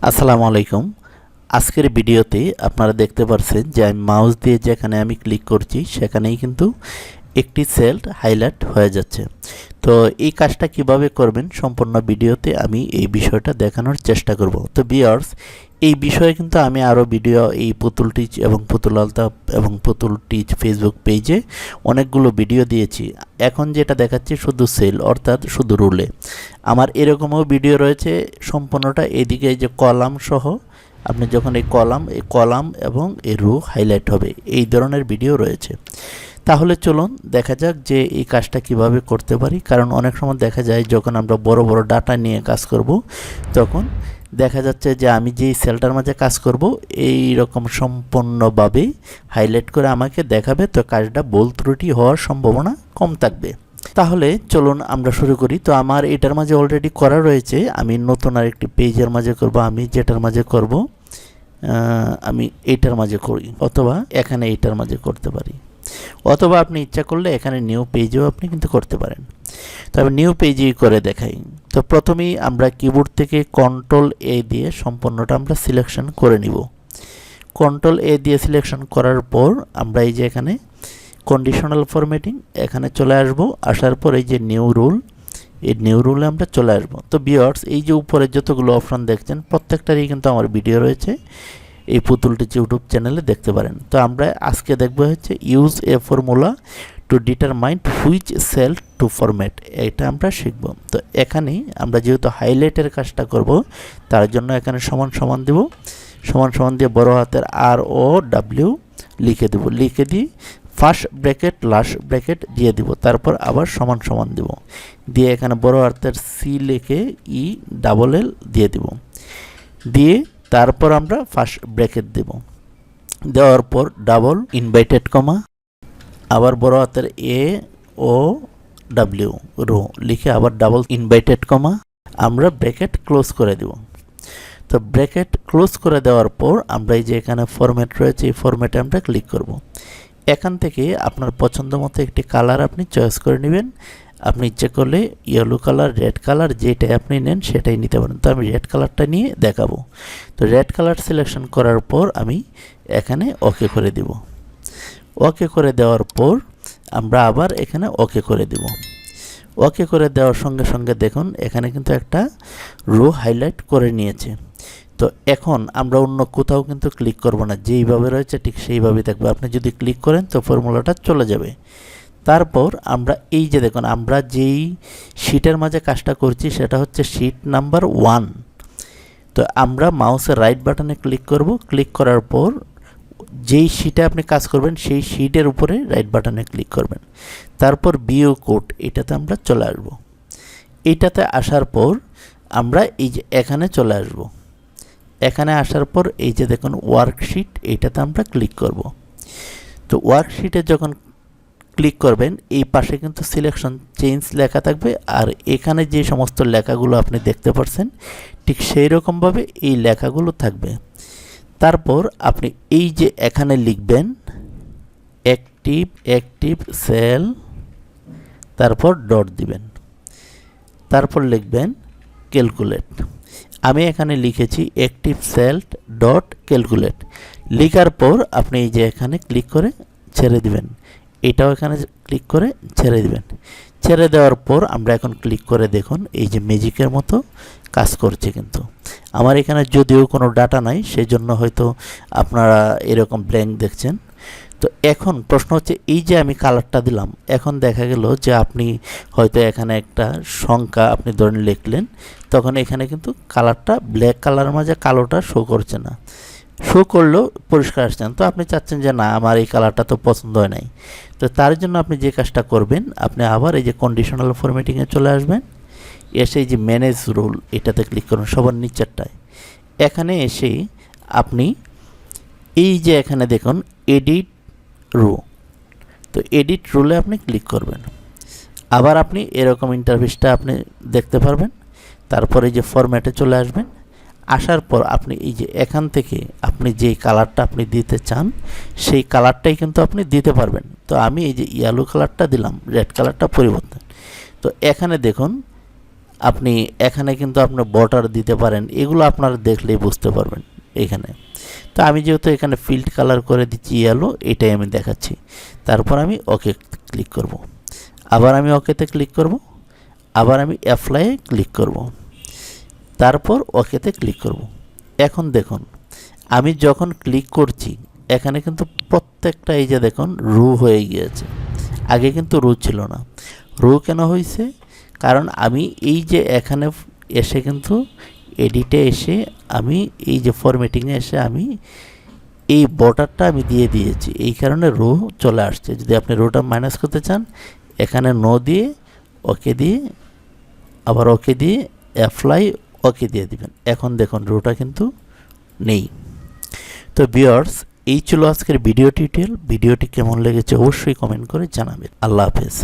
আসসালামু আলাইকুম। আজকের ভিডিওতে আপনারা দেখতে পাচ্ছেন যে আমি মাউস দিয়ে যেখানে আমি ক্লিক করছি সেখানেই কিন্তু একটি সেল হাইলাইট হয়ে যাচ্ছে। তো এই কাজটা কিভাবে করবেন সম্পূর্ণ ভিডিওতে আমি এই বিষয়টা দেখানোর চেষ্টা করব। তো ভিউয়ার্স, এই বিষয়ে কিন্তু আমি আরও ভিডিও এই পুতুল টিচ এবং পুতুল আলতাব এবং পুতুল টিচ ফেসবুক পেজে অনেকগুলো ভিডিও দিয়েছি। এখন যেটা দেখাচ্ছি শুধু সেল অর্থাৎ শুধু রুলে। আমার এরকমও ভিডিও রয়েছে সম্পূর্ণটা এদিকে যে কলাম সহ, আপনি যখন এই কলাম এবং এই রো হাইলাইট হবে, এই ধরনের ভিডিও রয়েছে। তাহলে চলুন দেখা যাক যে এই কাজটা কিভাবে করতে পারি। কারণ অনেক সময় দেখা যায় যখন আমরা বড় বড় ডাটা নিয়ে কাজ করব, তখন দেখা যাচ্ছে যে আমি যেই সেলটার মাঝে কাজ করব এই রকম সম্পূর্ণভাবে হাইলাইট করে আমাকে দেখাবে, তো কাজটা ভুল ত্রুটি হওয়ার সম্ভাবনা কম থাকবে। তাহলে চলুন আমরা শুরু করি। তো আমার এটার মাঝে অলরেডি করা রয়েছে, আমি নতুন আরেকটি পেজের মাঝে করব। আমি যেটার মাঝে করব আমি এইটার মাঝে করি, অথবা এখানে এইটার মাঝে করতে পারি, অথবা আপনি ইচ্ছা করলে এখানে নিউ পেজেও আপনি কিন্তু করতে পারেন। তবে নিউ পেজেই করে দেখাই। তো প্রথমেই আমরা কিবোর্ড থেকে কন্ট্রোল এ দিয়ে সম্পূর্ণটা আমরা সিলেকশন করে নিব। কন্ট্রোল এ দিয়ে সিলেকশন করার পর আমরা এই যে এখানে কন্ডিশনাল ফরম্যাটিং এখানে চলে আসব। আসার পর এই যে নিউ রুল, এই নিউ রুলে আমরা চলে আসব। তো ভিউয়ার্স, এই যে উপরে যতগুলো অপশন দেখছেন প্রত্যেকটারই কিন্তু আমার ভিডিও রয়েছে, এই পুতুল টিচ ইউটিউব চ্যানেলে দেখতে পারেন। তো আমরা আজকে দেখব হচ্ছে use a formula to determine which cell to format, এটা আমরা শিখব। তো এখানে আমরা যেহেতু হাইলাইটের কাজটা করব, তার জন্য এখানে সমান সমান দেব, সমান সমান দিয়ে বড় হাতের আর ও ডাব্লিউ লিখে দেব, লিখে দিয়ে ফার্স্ট ব্র্যাকেট লাস্ট ব্র্যাকেট দিয়ে দিব, তারপর আবার সমান সমান দেব, দিয়ে এখানে বড় হাতের সি লিখে ই ডাবল এল দিয়ে দিব, দিয়ে তারপর আমরা ফার্স্ট ব্র্যাকেট দেব, দেওয়ার পর ডাবল ইনভার্টেড কমা, আবার বড় হাতের এ ও ডাব্লিউ রো লিখে আবার ডাবল ইনভার্টেড কমা, আমরা ব্র্যাকেট ক্লোজ করে দেব। তো ব্র্যাকেট ক্লোজ করে দেওয়ার পর আমরা এই যে এখানে ফরম্যাট রয়েছে, এই ফরম্যাটে আমরা ক্লিক করব। এখান থেকে আপনার পছন্দ মতো একটি কালার আপনি চয়েস করে নেবেন। আপনি ইচ্ছে করলে ইয়েলো কালার, রেড কালার, যেটাই আপনি নেন সেটাই নিতে পারেন। তো আমি রেড কালারটা নিয়ে দেখাবো। তো রেড কালার সিলেকশন করার পর আমি এখানে ওকে করে দেব। ওকে করে দেওয়ার পর আমরা আবার এখানে ওকে করে দেব। ওকে করে দেওয়ার সঙ্গে সঙ্গে দেখুন এখানে কিন্তু একটা রো হাইলাইট করে নিয়েছে। তো এখন আমরা অন্য কোথাও কিন্তু ক্লিক করব না, যেইভাবে রয়েছে ঠিক সেইভাবেই থাকবে। আপনি যদি ক্লিক করেন তো ফর্মুলাটা চলে যাবে। তারপর আমরা এই যে দেখুন আমরা যেই শিটের মাঝে কাজটা করছি সেটা হচ্ছে শিট নাম্বার 1। তো আমরা মাউসের রাইট বাটনে ক্লিক করব, ক্লিক করার পর যেই শিটে আপনি কাজ করবেন সেই শিটের উপরে রাইট বাটনে ক্লিক করবেন, তারপর বিও কোড এটাতে আমরা চলে আসব। এইটাতে আসার পর আমরা এই যে এখানে চলে আসব। এখানে আসার পর এই যে দেখুন ওয়ার্কশিট, এইটাতে আমরা ক্লিক করব। তো ওয়ার্কশিটে যখন ক্লিক করবেন এই পাশে কিন্তু সিলেকশন চেঞ্জ লেখা থাকবে, আর এখানে যে সমস্ত লেখাগুলো আপনি দেখতে পাচ্ছেন ঠিক সেই রকমভাবে এই লেখাগুলো থাকবে। তারপর আপনি এই যে এখানে লিখবেন অ্যাক্টিভ সেল, তারপর ডট দিবেন, তারপর লিখবেন ক্যালকুলেট। আমি এখানে লিখেছি অ্যাক্টিভ সেল ডট ক্যালকুলেট। লেখার পর আপনি এই যে এখানে ক্লিক করে ছেড়ে দিবেন, এটাও এখানে ক্লিক করে ছেড়ে দিবেন। ছেড়ে দেওয়ার পর আমরা এখন ক্লিক করে দেখুন এই যে ম্যাজিকের মতো কাজ করছে। কিন্তু আমার এখানে যদিও কোনো ডাটা নাই, সেই জন্য হয়তো আপনারা এরকম ব্ল্যাঙ্ক দেখছেন। তো এখন প্রশ্ন হচ্ছে এই যে আমি কালারটা দিলাম, এখন দেখা গেল যে আপনি হয়তো এখানে একটা সংখ্যা আপনি ধরেন লিখলেন, তখন এখানে কিন্তু কালারটা ব্ল্যাক কালারের মাঝে কালোটা শো করছে না, শো করলেও পরিষ্কার আসছেন। তো আপনি চাচ্ছেন যে না আমার এই কালারটা তো পছন্দ হয় নাই, তো তার জন্য আপনি যে কাজটা করবেন আপনি আবার এই যে কন্ডিশনাল ফরম্যাটিংয়ে চলে আসবেন, এসে এই যে ম্যানেজ রুল এটাতে ক্লিক করুন সবার নিচেরটায়। এখানে এসে আপনি এই যে এখানে দেখুন এডিট রো, তো এডিট রুলে আপনি ক্লিক করবেন। আবার আপনি এরকম ইন্টারফেসটা আপনি দেখতে পারবেন। তারপরে এই যে ফরম্যাটে চলে আসবেন। আসার পর আপনি এই যে এখান থেকে আপনি যেই কালারটা আপনি দিতে চান সেই কালারটাই কিন্তু আপনি দিতে পারবেন। তো আমি এই যে ইয়েলো কালারটা দিলাম, রেড কালারটা পরিবর্তন। তো এখানে দেখুন আপনি এখানে কিন্তু আপনি বর্ডার দিতে পারেন, এগুলো আপনারা দেখলেই বুঝতে পারবেন এখানে। তো আমি যেহেতু এখানে ফিল্ড কালার করে দিচ্ছি ইয়েলো, এটাই আমি দেখাচ্ছি। তারপর আমি ওকে ক্লিক করব, আবার আমি ওকেতে ক্লিক করব, আবার আমি অ্যাপ্লাইয়ে ক্লিক করব, তারপর ওকেতে ক্লিক করব। এখন দেখুন আমি যখন ক্লিক করছি এখানে কিন্তু প্রত্যেকটা এই যে দেখুন রো হয়ে গিয়েছে, আগে কিন্তু রো ছিল না। রো কেন হয়েছে? কারণ আমি এই যে এখানে এসে কিন্তু এডিটে এসে আমি এই যে ফরম্যাটিংয়ে এসে আমি এই বর্ডারটা আমি দিয়ে দিয়েছি, এই কারণে রো চলে আসছে। যদি আপনি রোটা মাইনাস করতে চান এখানে নো দিয়ে ওকে দিয়ে আবার ওকে দিয়ে অ্যাপ্লাই ওকে দিয়ে দিবেন। এখন দেখুন রোটা কিন্তু নেই। তো ভিউয়ার্স, এই ছিল আজকের ভিডিও টিউটোরিয়াল। ভিডিওটি কেমন লেগেছে অবশ্যই কমেন্ট করে জানাবেন। আল্লাহ হাফেজ।